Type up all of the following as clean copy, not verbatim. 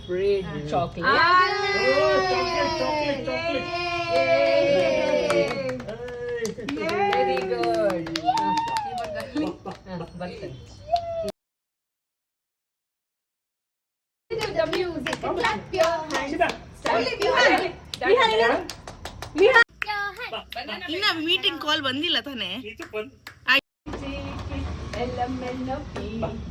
Red chocolate. Chocolate. Very good. Button. The music. Clap your hands. ಇನ್ನ meeting ಕಾಲ್ ಬಂದಿಲ್ಲ ತಾನೆ. LMNOPQRST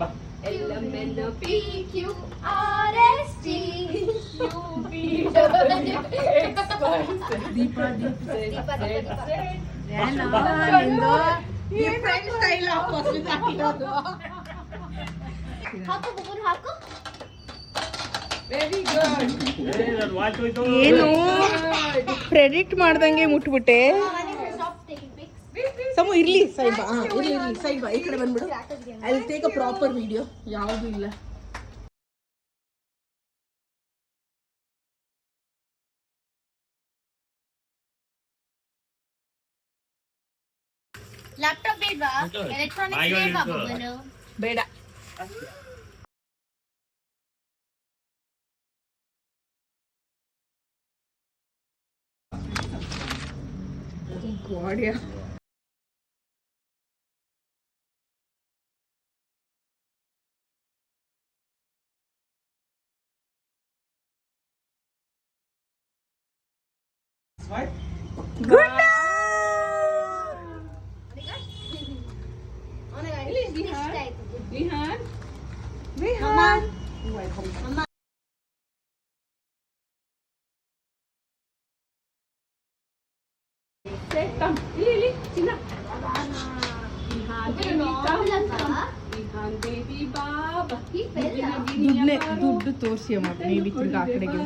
Very good. ಏನು predict ಮಾಡ್ದಂಗೆ ಮುಟ್ಬಿಟ್ಟೆ. ಸಮು ಇರ್ಲಿ ಸೈಡ್ ಬಾ. ಇರ್ಲಿ ಸೈಡ್ ಬಾ, ಈ ಕಡೆ ಬಂದ್ಬಿಡು. I will take a proper video. ಯಾವುದು ಇಲ್ಲ. ಲ್ಯಾಪ್ಟಾಪ್ ಬೇಡ, ಎಲೆಕ್ಟ್ರಾನಿಕ್ಸ್ ಬೇಡ ಬಬ್ಬನು. ಬೇಡ. ಗಾಡಿಯ good. Vihaan Come. Lily, China. Vihan baby Baba. ದುಡ್ಡು ತೋರಿಸಿ ಅಮ್ಮ. ಮೇಬಿ ತಿರ್ಗಾ ಆ ಕಡೆಗೆ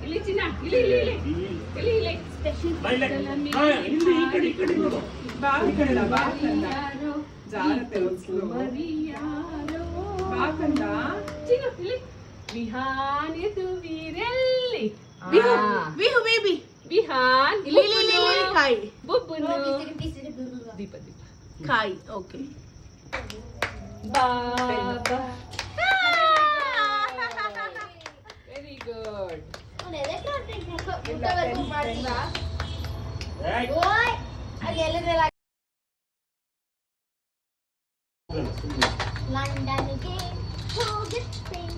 ಇಲ್ಲಿ ಚಿನ್ನ ಇಲ್ಲಿ ಬಾ ಈ ಕಡೆ ಬಾ ಜಾರತೆ ಬಾ ಕಂದ ಚಿನ್ನ ಇಲ್ಲಿ ವಿಹಾನ್ ಇದು ವೀರೆಲ್ಲಿ ವಿಹು ಬೇಬಿ ವಿಹಾನ್ ಇಲ್ಲಿ ಕಾಯಿ ಬುಬ್ಬುನು ದೀಪ ಕಾಯಿ. ಓಕೆ ಬಾಬಾ. Very good. ಲಂಡನ್ಗೆ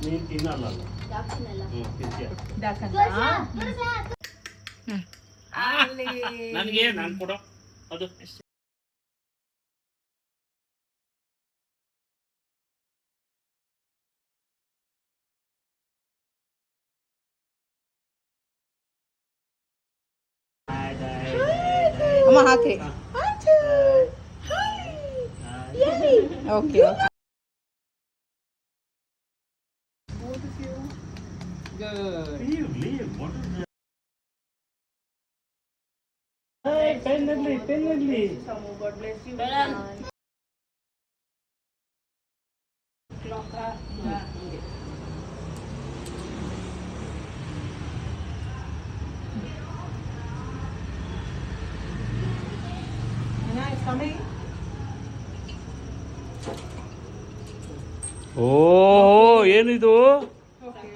ನೀನು ತಿನ್ನಲ್ಲ. ನನಗೆ ನಾನು ಕೊಡೋ ಅದು ಅಮ್ಮ ಹಾಕ್ರಿ. Okay Good. leave. What is that? Hey, penalty. God bless you. ಓ ಏನಿದು?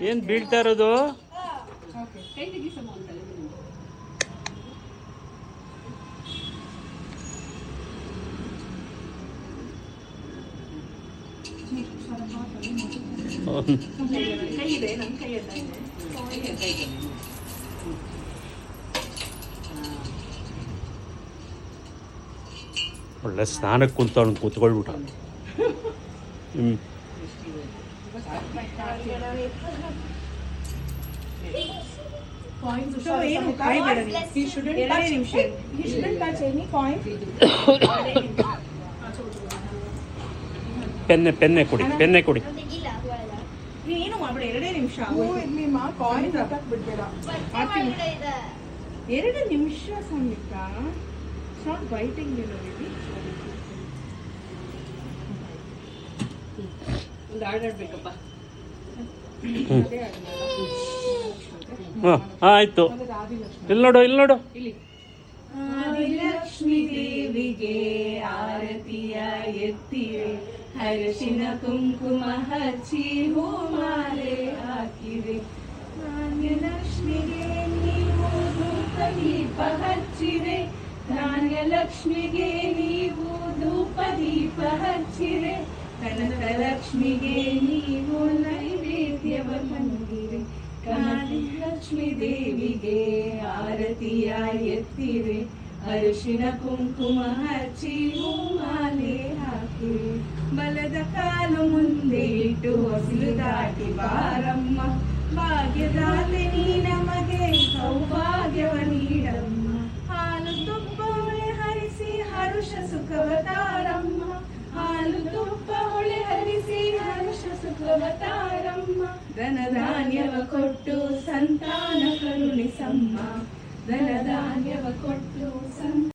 ಏನು ಬೀಳ್ತಾ ಇರೋದು? ಒಳ್ಳೆ ಸ್ನಾನಕ್ಕೆ ಕುಂತವನು ಕೂತ್ಕೊಳ್ಬಿಟ್ಟ. ಪೆನ್ನೆ ಕೊಡಿ. ಏನು ಮಾಡ್ಬೇಡ, 2 ನಿಮಿಷ. 2 ನಿಮಿಷ ಸಂಯುಕ್ತ. ನಾಟ್ ಬೈಟಿಂಗ್ ಒಂದು ಆರ್ಡರ್ ಬೇಕಪ್ಪ. ಹಾಂ ಆಯಿತು. ಇಲ್ಲಿ ನೋಡು, ಇಲ್ಲಿ ನೋಡು. ಆದಿಲಕ್ಷ್ಮೀ ದೇವಿಗೆ ಆರತಿಯ ಎತ್ತಿರೆ, ಹರಶಿನ ಕುಂಕುಮ ಹಚ್ಚಿ ಹೂಮಾಲೆ ಹಾಕಿರೆ. ಧಾನ್ಯಲಕ್ಷ್ಮಿಗೆ ನೀವು ಧೂಪ ದೀಪ ಹಚ್ಚಿರೆ, ಧಾನ್ಯಲಕ್ಷ್ಮಿಗೆ ನೀವು ಧೂಪ ದೀಪ ಹಚ್ಚಿರೆ, ಕನಕಲಕ್ಷ್ಮಿಗೆ ನೀವು ನೈವೇದ್ಯವ ತಂದಿರೆ. ಆದಿಲಕ್ಷ್ಮೀ ದೇವಿಗೆ ಆರತಿಯ ಎತ್ತಿರೆ, ಅರಿಶಿನ ಕುಂಕುಮ ಹಚ್ಚಿ ಹೂಮಾಲೆ ಹಾಕಿರೆ. ಬಲದ ಕಾಲು ಮುಂದೆ ಇಟ್ಟು ಹೊಸಲು ದಾಟಿ ಬಾರಮ್ಮ, ಭಾಗ್ಯದಾತೆ ನೀ ನಮಗೆ ಸೌಭಾಗ್ಯವ ನೀಡಮ್ಮ. ಹಾಲು ತುಪ್ಪ ಹೊಳೆ ಹರಿಸಿ ಹರುಷ ಸುಖವ ತಾರಮ್ಮ, ಹಾಲು ತುಪ್ಪ ಹೊಳೆ ಹರಿಸಿ ಹರುಷ ಸುಖವ ತಾರಮ್ಮ. ಧನಧಾನ್ಯವ ಕೊಟ್ಟು ಸಂತಾನ ಕರುಣಿಸಮ್ಮ, ಧನಧಾನ್ಯವ ಕೊಟ್ಟು ಸಂತಾನ